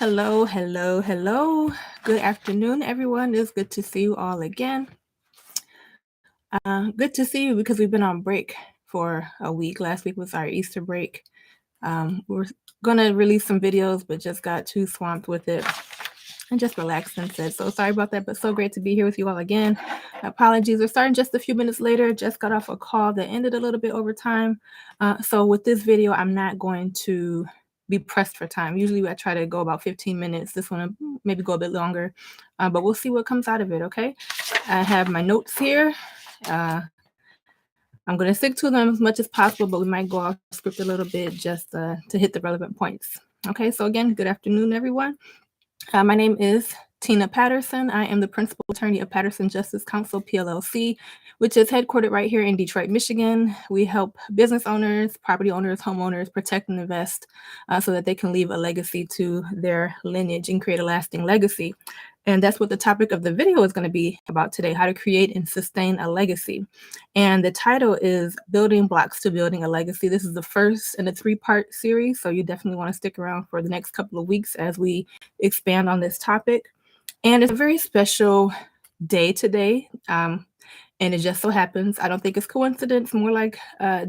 Hello, hello, hello. Good afternoon, everyone. It's good to see you all again. Good to see you because we've been on break for a week. Last week was our Easter break. We're going to release some videos, but just got too swamped with it and just relaxed instead. So sorry about that, but so great to be here with you all again. Apologies. We're starting just a few minutes later. Just got off a call that ended a little bit over time. So with this video, I'm not going to be pressed for time. Usually I try to go about 15 minutes. This one maybe go a bit longer, but we'll see what comes out of it, okay? I have my notes here. I'm going to stick to them as much as possible, but we might go off script a little bit just to hit the relevant points. Okay, so again, good afternoon, everyone. My name is Tina Patterson. I am the principal attorney of Patterson Justice Council, PLLC, which is headquartered right here in Detroit, Michigan. We help business owners, property owners, homeowners protect and invest so that they can leave a legacy to their lineage and create a lasting legacy. And that's what the topic of the video is going to be about today, how to create and sustain a legacy. And the title is Building Blocks to Building a Legacy. This is the first in a 3-part series, so you definitely want to stick around for the next couple of weeks as we expand on this topic. And it's a very special day today. And it just so happens, I don't think it's coincidence, more like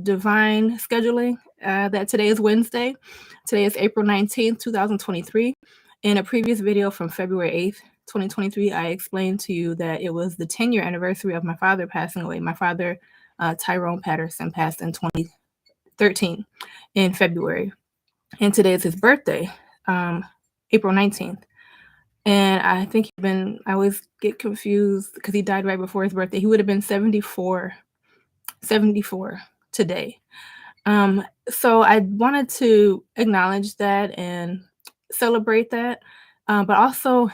divine scheduling, that today is Wednesday. Today is April 19th, 2023. In a previous video from February 8th, 2023, I explained to you that it was the 10-year anniversary of my father passing away. My father, Tyrone Patterson, passed in 2013 in February. And today is his birthday, April 19th. And I think I always get confused because he died right before his birthday. He would have been 74 today. So I wanted to acknowledge that and celebrate that, but also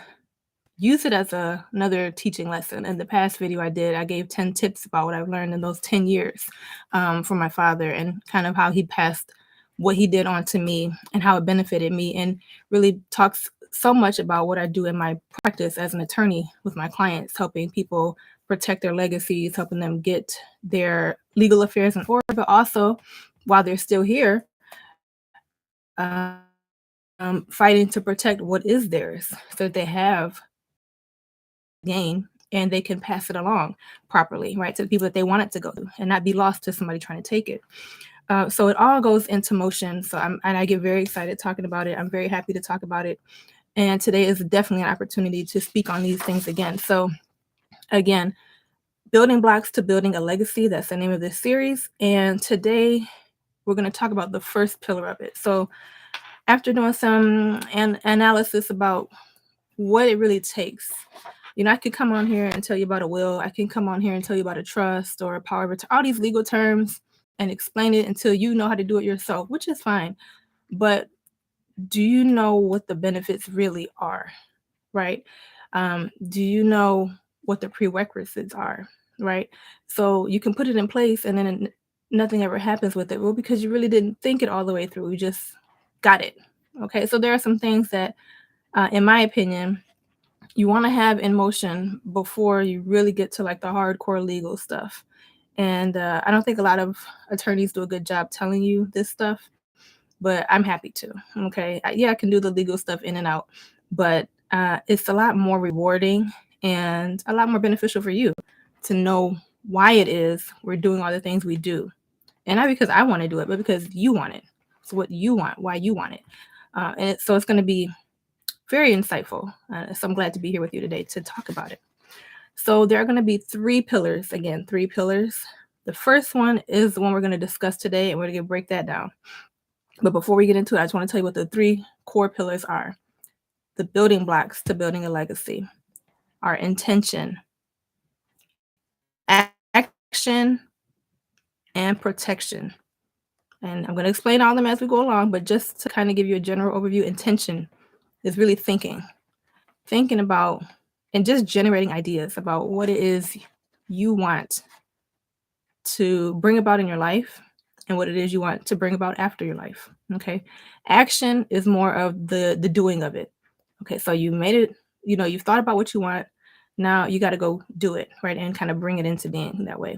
use it as another teaching lesson. In the past video I gave 10 tips about what I've learned in those 10 years from my father and kind of how he passed what he did on to me and how it benefited me, and really talks so much about what I do in my practice as an attorney with my clients, helping people protect their legacies, helping them get their legal affairs in order, but also while they're still here, fighting to protect what is theirs so that they have gain and they can pass it along properly, right, to the people that they want it to go to and not be lost to somebody trying to take it. So it all goes into motion. So I get very excited talking about it. I'm very happy to talk about it. And today is definitely an opportunity to speak on these things again. So again, building blocks to building a legacy. That's the name of this series. And today we're going to talk about the first pillar of it. So after doing some analysis about what it really takes, I could come on here and tell you about a will. I can come on here and tell you about a trust or a power of attorney, all these legal terms, and explain it until you know how to do it yourself, which is fine. But do you know what the benefits really are, right? Do you know what the prerequisites are, right? So you can put it in place and then nothing ever happens with it. Well, because you really didn't think it all the way through. You just got it. Okay, so there are some things that, in my opinion, you want to have in motion before you really get to like the hardcore legal stuff. And I don't think a lot of attorneys do a good job telling you this stuff, but I'm happy to. Okay. I can do the legal stuff in and out, but it's a lot more rewarding and a lot more beneficial for you to know why it is we're doing all the things we do. And not because I want to do it, but because you want it. It's what you want, why you want it. So it's going to be very insightful. So I'm glad to be here with you today to talk about it. So there are going to be 3 pillars. Again, 3 pillars. The first one is the one we're going to discuss today, and we're going to break that down. But before we get into it, I just want to tell you what the 3 core pillars are. The building blocks to building a legacy are intention, action, and protection. And I'm going to explain all of them as we go along, but just to kind of give you a general overview, intention is really thinking about and just generating ideas about what it is you want to bring about in your life and what it is you want to bring about after your life. Okay. Action is more of the doing of it. Okay. So you made it, you've thought about what you want. Now you got to go do it, right? And kind of bring it into being that way.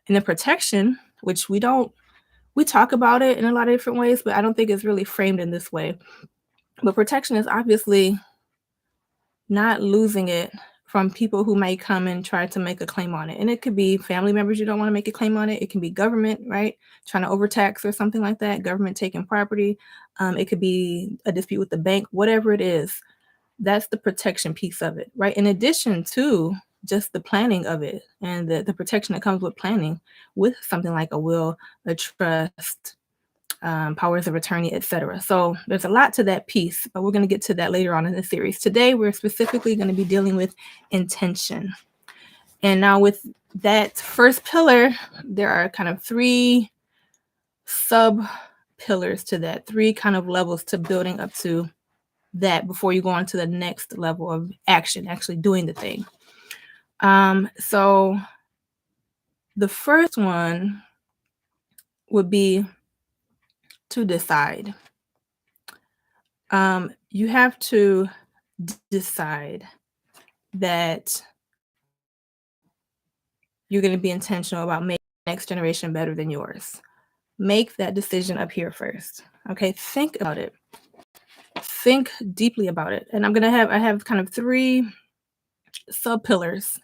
And then protection, which we talk about it in a lot of different ways, but I don't think it's really framed in this way. But protection is obviously not losing it from people who may come and try to make a claim on it. And it could be family members you don't want to make a claim on it. It can be government, right? Trying to overtax or something like that, government taking property. It could be a dispute with the bank, whatever it is. That's the protection piece of it, right? In addition to just the planning of it and the protection that comes with planning with something like a will, a trust, powers of attorney, etc. So there's a lot to that piece, but we're going to get to that later on in the series. Today, we're specifically going to be dealing with intention. And now with that first pillar, there are kind of three sub pillars to that, three kind of levels to building up to that before you go on to the next level of action, actually doing the thing. So the first one would be to decide. You have to decide that you're going to be intentional about making the next generation better than yours. Make that decision up here first. Okay, think about it. Think deeply about it. And I have kind of three sub pillars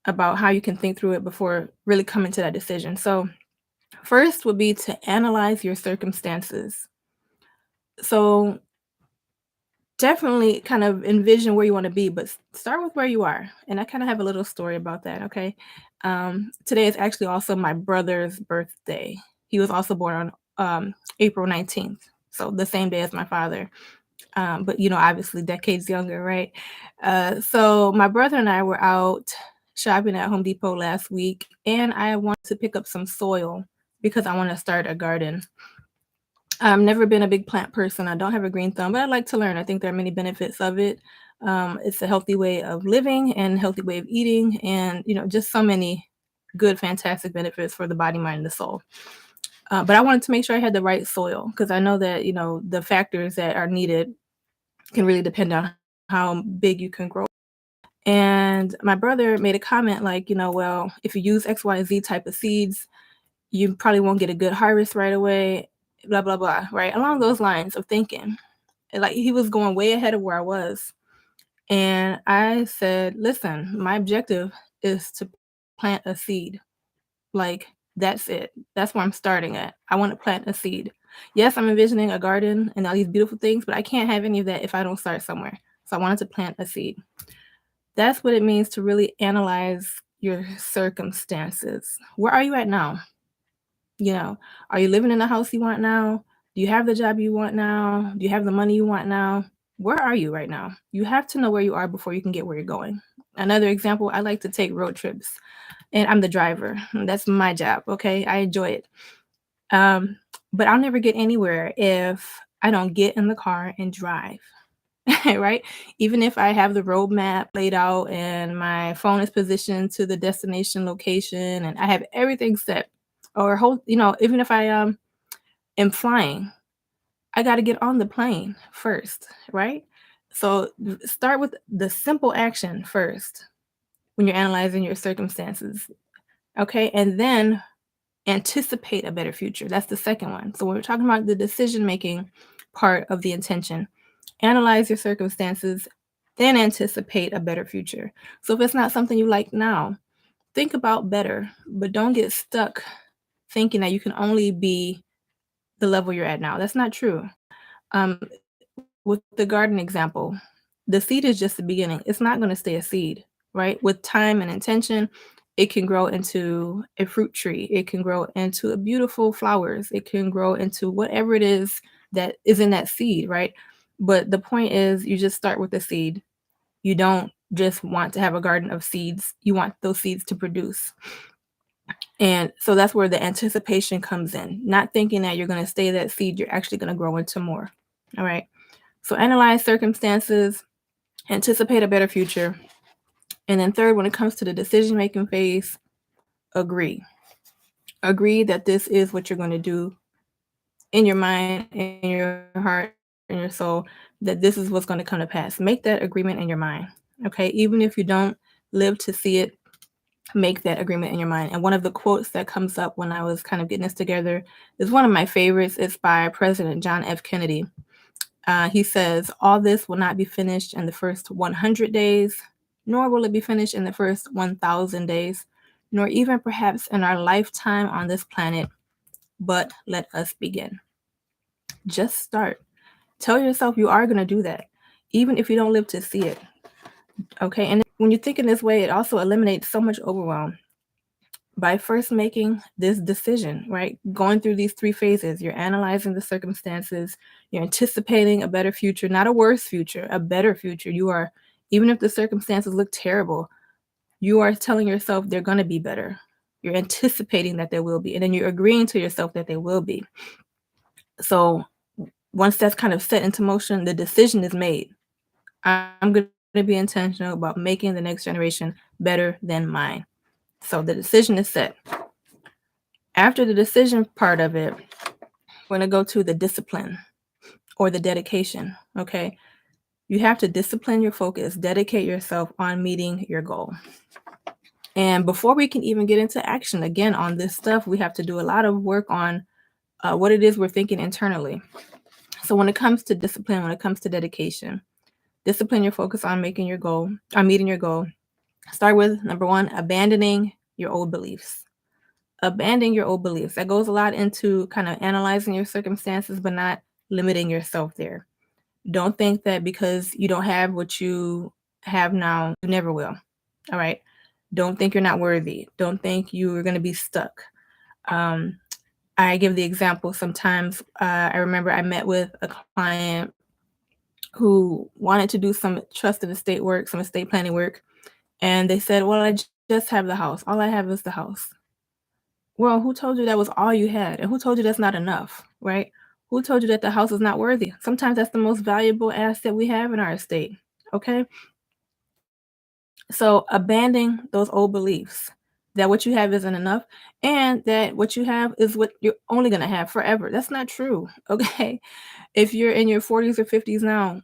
about how you can think through it before really coming to that decision. So first would be to analyze your circumstances. So definitely kind of envision where you want to be, but start with where you are. And I kind of have a little story about that. Okay. Today is actually also my brother's birthday. He was also born on April 19th. So the same day as my father. But obviously decades younger, right? So my brother and I were out shopping at Home Depot last week, and I wanted to pick up some soil because I want to start a garden. I've never been a big plant person. I don't have a green thumb, but I like to learn. I think there are many benefits of it. It's a healthy way of living and healthy way of eating, and just so many good, fantastic benefits for the body, mind, and the soul. But I wanted to make sure I had the right soil because I know that the factors that are needed can really depend on how big you can grow. And my brother made a comment like, well, if you use XYZ type of seeds, you probably won't get a good harvest right away, blah, blah, blah, right? Along those lines of thinking. Like he was going way ahead of where I was. And I said, listen, my objective is to plant a seed. Like, that's it. That's where I'm starting at. I want to plant a seed. Yes, I'm envisioning a garden and all these beautiful things, but I can't have any of that if I don't start somewhere. So I wanted to plant a seed. That's what it means to really analyze your circumstances. Where are you at now? Are you living in the house you want now? Do you have the job you want now? Do you have the money you want now? Where are you right now? You have to know where you are before you can get where you're going. Another example, I like to take road trips and I'm the driver. That's my job. Okay. I enjoy it. But I'll never get anywhere if I don't get in the car and drive. Right? Even if I have the roadmap laid out and my phone is positioned to the destination location and I have everything set, or even if I am flying, I got to get on the plane first, right? So start with the simple action first when you're analyzing your circumstances, okay? And then anticipate a better future. That's the second one. So when we're talking about the decision-making part of the intention, analyze your circumstances, then anticipate a better future. So if it's not something you like now, think about better, but don't get stuck thinking that you can only be the level you're at now. That's not true. Um, with the garden example, the seed is just the beginning. It's not going to stay a seed, right? With time and intention, it can grow into a fruit tree. It can grow into a beautiful flowers. It can grow into whatever it is that is in that seed, right? But the point is, you just start with the seed. You don't just want to have a garden of seeds. You want those seeds to produce. And so that's where the anticipation comes in, not thinking that you're going to stay that seed. You're actually going to grow into more. All right. So analyze circumstances, anticipate a better future. And then third, when it comes to the decision-making phase, agree. Agree that this is what you're going to do in your mind, in your heart, in your soul, that this is what's going to come to pass. Make that agreement in your mind. Okay. Even if you don't live to see it, make that agreement in your mind. And one of the quotes that comes up when I was kind of getting this together is one of my favorites. It's by President John F. Kennedy. He says, all this will not be finished in the first 100 days, nor will it be finished in the first 1,000 days, nor even perhaps in our lifetime on this planet, but let us begin. Just start. Tell yourself you are going to do that, even if you don't live to see it. Okay. And when you think in this way, it also eliminates so much overwhelm by first making this decision, right? Going through these three phases, you're analyzing the circumstances, you're anticipating a better future, not a worse future, a better future. You are, even if the circumstances look terrible, you are telling yourself they're going to be better. You're anticipating that they will be, and then you're agreeing to yourself that they will be. So once that's kind of set into motion, the decision is made. I'm going to be intentional about making the next generation better than mine. So the decision is set. After the decision part of it, we're going to go to the discipline or the dedication. Okay. You have to discipline your focus, dedicate yourself on meeting your goal. And before we can even get into action again on this stuff, we have to do a lot of work on what it is we're thinking internally. So when it comes to discipline, when it comes to dedication, discipline your focus on making your goal, on meeting your goal. Start with number one, abandoning your old beliefs. Abandoning your old beliefs. That goes a lot into kind of analyzing your circumstances, but not limiting yourself there. Don't think that because you don't have what you have now, you never will. All right. Don't think you're not worthy. Don't think you're going to be stuck. I give the example sometimes. I remember I met with a client who wanted to do some trust and estate work, some estate planning work. And they said, well, I just have the house. All I have is the house. Well, who told you that was all you had? And who told you that's not enough, right? Who told you that the house is not worthy? Sometimes that's the most valuable asset we have in our estate, okay? So abandoning those old beliefs that what you have isn't enough and that what you have is what you're only going to have forever. That's not true, okay? If you're in your 40s or 50s now,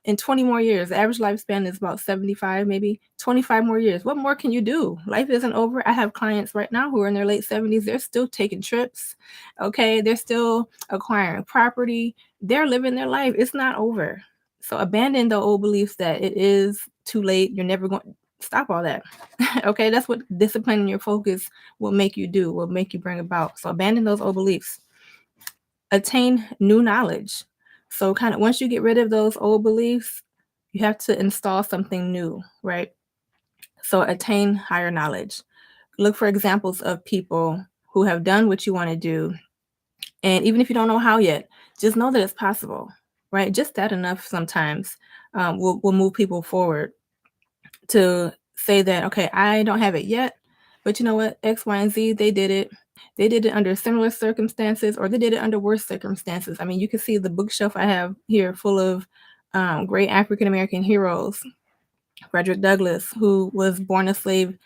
in 20 more years, the average lifespan is about 75, maybe 25 more years. What more can you do? Life isn't over. I have clients right now who are in their late 70s. They're still taking trips. Okay. They're still acquiring property. They're living their life. It's not over. So abandon the old beliefs that it is too late. You're never going to stop all that. Okay. That's what disciplining your focus will make you do, will make you bring about. So abandon those old beliefs. Attain new knowledge. So kind of once you get rid of those old beliefs, you have to install something new, right? So attain higher knowledge. Look for examples of people who have done what you want to do. And even if you don't know how yet, just know that it's possible, right? Just that enough sometimes will move people forward to say that, okay, I don't have it yet, but you know what? X, Y, and Z, they did it. They did it under similar circumstances, or they did it under worse circumstances. I mean, you can see the bookshelf I have here full of great African American heroes. Frederick Douglass, who was born a slave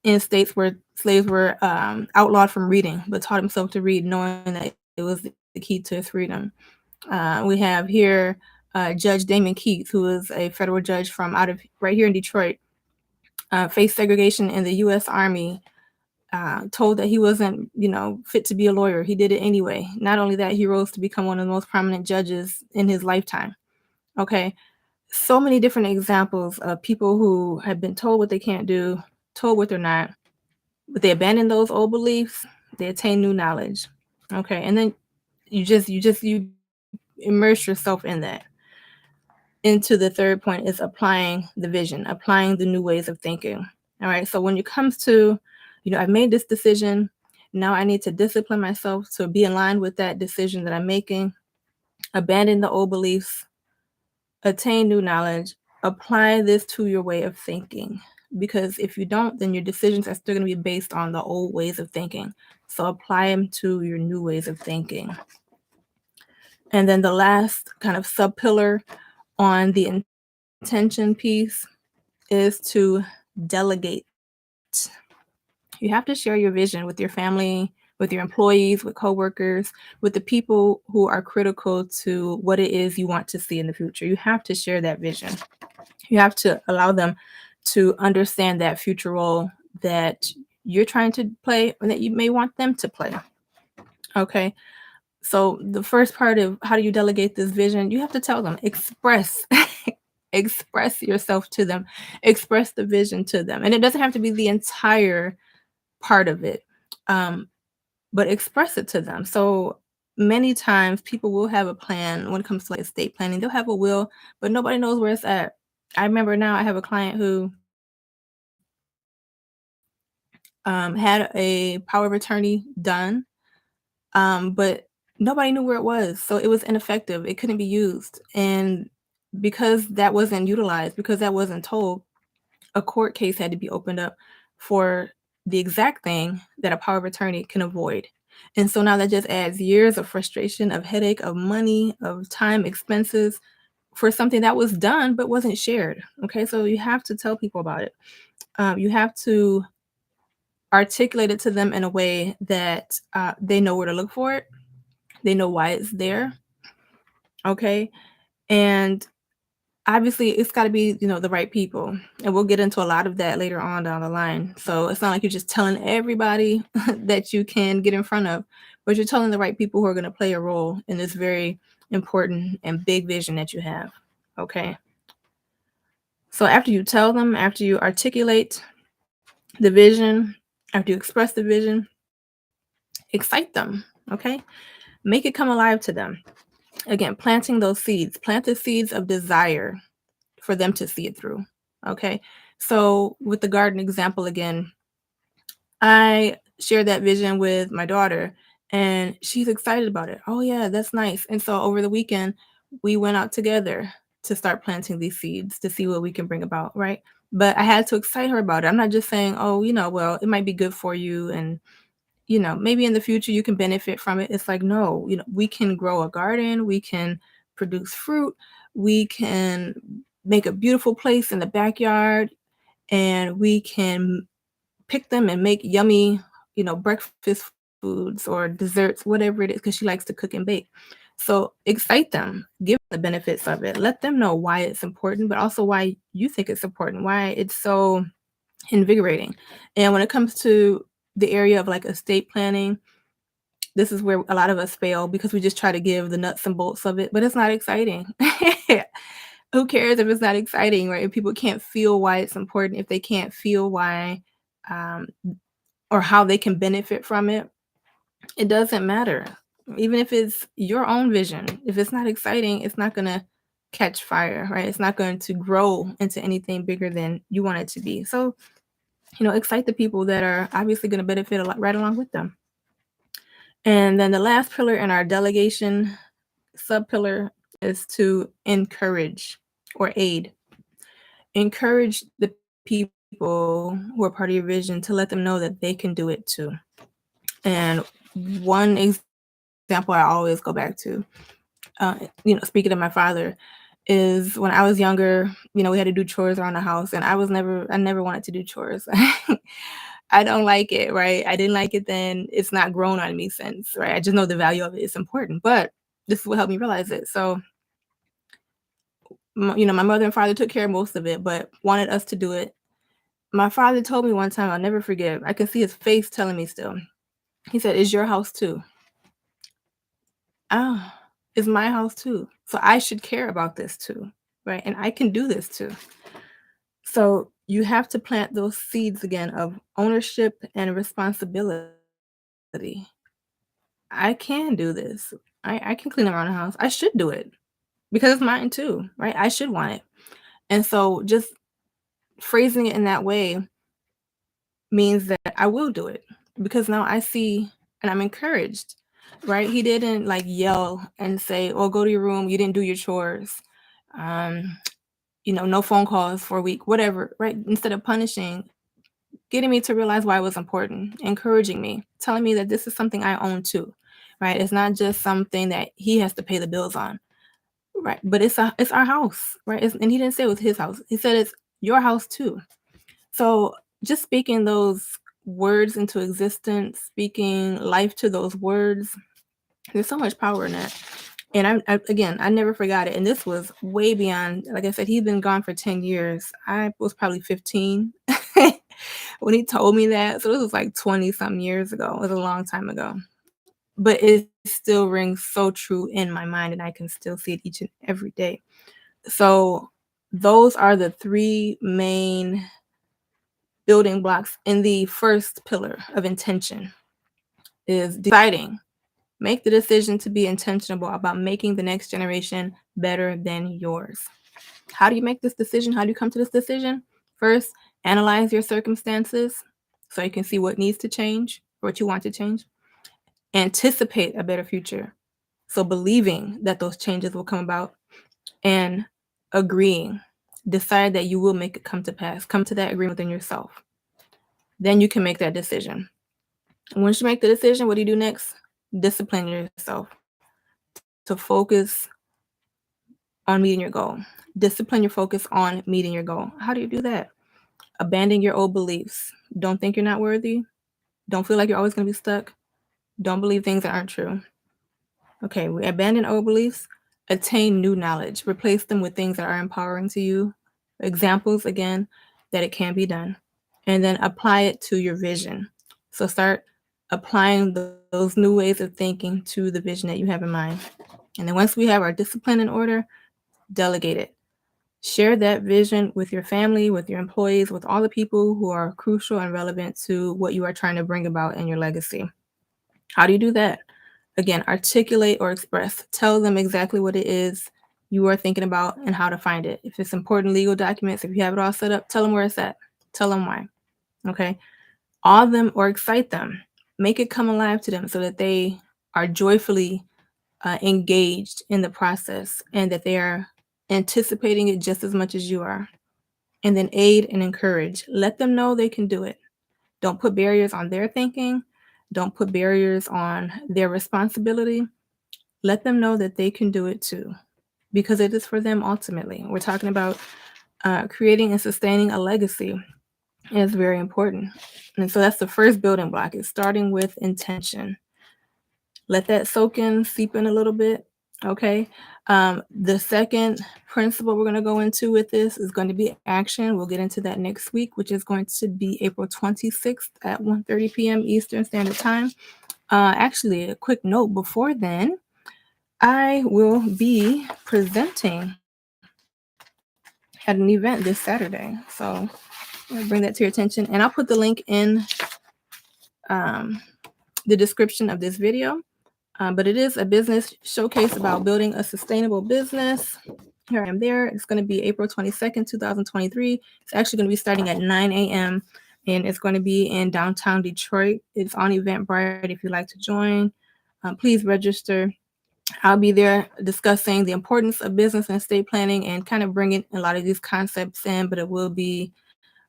in states where slaves were outlawed from reading, but taught himself to read, knowing that it was the key to his freedom. We have here Judge Damon Keith, who is a federal judge from out of right here in Detroit, faced segregation in the U.S. Army. Told that he wasn't, fit to be a lawyer. He did it anyway. Not only that, he rose to become one of the most prominent judges in his lifetime. Okay. So many different examples of people who have been told what they can't do, told what they're not, but they abandon those old beliefs, they attain new knowledge. Okay. And then you immerse yourself in that. Into the third point is applying the vision, applying the new ways of thinking. All right. So when it comes to, I've made this decision. Now I need to discipline myself to be in line with that decision that I'm making, abandon the old beliefs, attain new knowledge, apply this to your way of thinking. Because if you don't, then your decisions are still going to be based on the old ways of thinking. So apply them to your new ways of thinking. And then the last kind of sub pillar on the intention piece is to delegate. You have to share your vision with your family, with your employees, with coworkers, with the people who are critical to what it is you want to see in the future. You have to share that vision. You have to allow them to understand that future role that you're trying to play or that you may want them to play. Okay. So the first part of how do you delegate this vision, you have to tell them, express express yourself to them, express the vision to them. And it doesn't have to be the entire part of it. Um, but express it to them. So many times people will have a plan when it comes to like estate planning. They'll have a will, but nobody knows where it's at. I remember now I have a client who had a power of attorney done, but nobody knew where it was. So it was ineffective. It couldn't be used. And because that wasn't utilized, because that wasn't told, a court case had to be opened up for the exact thing that a power of attorney can avoid. And so now that just adds years of frustration, of headache, of money, of time, expenses for something that was done but wasn't shared. Okay, so you have to tell people about it. You have to articulate it to them in a way that they know where to look for it, they know why it's there. Okay, and obviously, it's gotta be, the right people, and we'll get into a lot of that later on down the line. So it's not like you're just telling everybody that you can get in front of, but you're telling the right people who are gonna play a role in this very important and big vision that you have, okay? So after you tell them, after you articulate the vision, after you express the vision, excite them, okay? Make it come alive to them. Again, planting those seeds. Plant the seeds of desire for them to see it through. Okay. So with the garden example again, I shared that vision with my daughter and she's excited about it. Oh yeah, that's nice. And so over the weekend, we went out together to start planting these seeds to see what we can bring about, right? But I had to excite her about it. I'm not just saying, oh, well, it might be good for you and maybe in the future you can benefit from it. It's like, no, we can grow a garden, we can produce fruit, we can make a beautiful place in the backyard, and we can pick them and make yummy, breakfast foods or desserts, whatever it is, because she likes to cook and bake. So excite them, give them the benefits of it, let them know why it's important, but also why you think it's important, why it's so invigorating. And when it comes to the area of like estate planning, this is where a lot of us fail because we just try to give the nuts and bolts of it, but it's not exciting. Who cares if it's not exciting, right? If people can't feel why it's important, if they can't feel why um, or how they can benefit from it, it doesn't matter. Even if it's your own vision, if it's not exciting, it's not going to catch fire, right? It's not going to grow into anything bigger than you want it to be. So, excite the people that are obviously going to benefit a lot right along with them. And then the last pillar in our delegation sub pillar is to encourage or aid. Encourage the people who are part of your vision to let them know that they can do it too. And one example I always go back to, speaking of my father, is when I was younger, we had to do chores around the house, and I never wanted to do chores. I don't like it, right? I didn't like it then. It's not grown on me since, right? I just know the value of it. It's important, but this is what helped me realize it. So, my mother and father took care of most of it, but wanted us to do it. My father told me one time, I'll never forget. I can see his face telling me still. He said, "It's your house too." Ah, it's my house too. So I should care about this too, right? And I can do this too. So you have to plant those seeds again of ownership and responsibility. I can do this. I can clean around the house. I should do it because it's mine too, right? I should want it. And so just phrasing it in that way means that I will do it because now I see and I'm encouraged, right? He didn't like yell and say, "Oh, go to your room. You didn't do your chores. Um, no phone calls for a week, whatever," right? Instead of punishing, getting me to realize why it was important, encouraging me, telling me that this is something I own too, right? It's not just something that he has to pay the bills on, right? But it's our house, right? And he didn't say it was his house. He said it's your house too. So just speaking those words into existence, speaking life to those words, there's so much power in that. And again, I never forgot it. And this was way beyond, like I said, he'd been gone for 10 years. I was probably 15 when he told me that. So this was like 20 something years ago. It was a long time ago. But it's still rings so true in my mind, and I can still see it each and every day. So those are the three main building blocks in the first pillar of intention is deciding. Make the decision to be intentional about making the next generation better than yours. How do you make this decision? How do you come to this decision? First, analyze your circumstances so you can see what needs to change, what you want to change. Anticipate a better future. So believing that those changes will come about and agreeing. Decide that you will make it come to pass. Come to that agreement within yourself. Then you can make that decision. And once you make the decision, what do you do next? Discipline yourself to focus on meeting your goal. Discipline your focus on meeting your goal. How do you do that? Abandon your old beliefs. Don't think you're not worthy. Don't feel like you're always going to be stuck. Don't believe things that aren't true. Okay, we abandon old beliefs. Attain new knowledge. Replace them with things that are empowering to you. Examples, again, that it can be done. And then apply it to your vision. So start applying those new ways of thinking to the vision that you have in mind. And then once we have our discipline in order, delegate it. Share that vision with your family, with your employees, with all the people who are crucial and relevant to what you are trying to bring about in your legacy. How do you do that? Again, articulate or express. Tell them exactly what it is you are thinking about and how to find it. If it's important legal documents, if you have it all set up, tell them where it's at. Tell them why. Okay. Awe them or excite them. Make it come alive to them so that they are joyfully engaged in the process and that they are anticipating it just as much as you are. And then aid and encourage. Let them know they can do it. Don't put barriers on their thinking. Don't put barriers on their responsibility. Let them know that they can do it too, because it is for them ultimately. We're talking about creating and sustaining a legacy. Is very important. And so that's the first building block, is starting with intention. Let that soak in, seep in a little bit. Okay. The second principle we're going to go into with this is going to be action. We'll get into that next week, which is going to be April 26th at 1:30 p.m. Eastern Standard Time. Actually, a quick note before then, I will be presenting at an event this Saturday. So I'll bring that to your attention. And I'll put the link in the description of this video. But it is a business showcase about building a sustainable business. Here I am there. It's going to be April 22nd, 2023. It's actually going to be starting at 9 a.m. and it's going to be in downtown Detroit. It's on Eventbrite if you'd like to join. Please register. I'll be there discussing the importance of business and estate planning and kind of bringing a lot of these concepts in, but it will be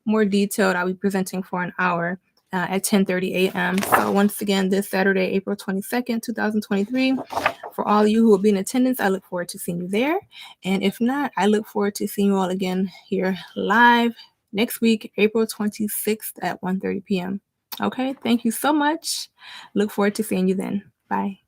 more detailed. I'll be presenting for an hour at 10:30 a.m. So once again, this Saturday, April 22nd, 2023. For all of you who will be in attendance, I look forward to seeing you there. And if not, I look forward to seeing you all again here live next week, April 26th at 1:30 p.m. Okay, thank you so much. Look forward to seeing you then. Bye.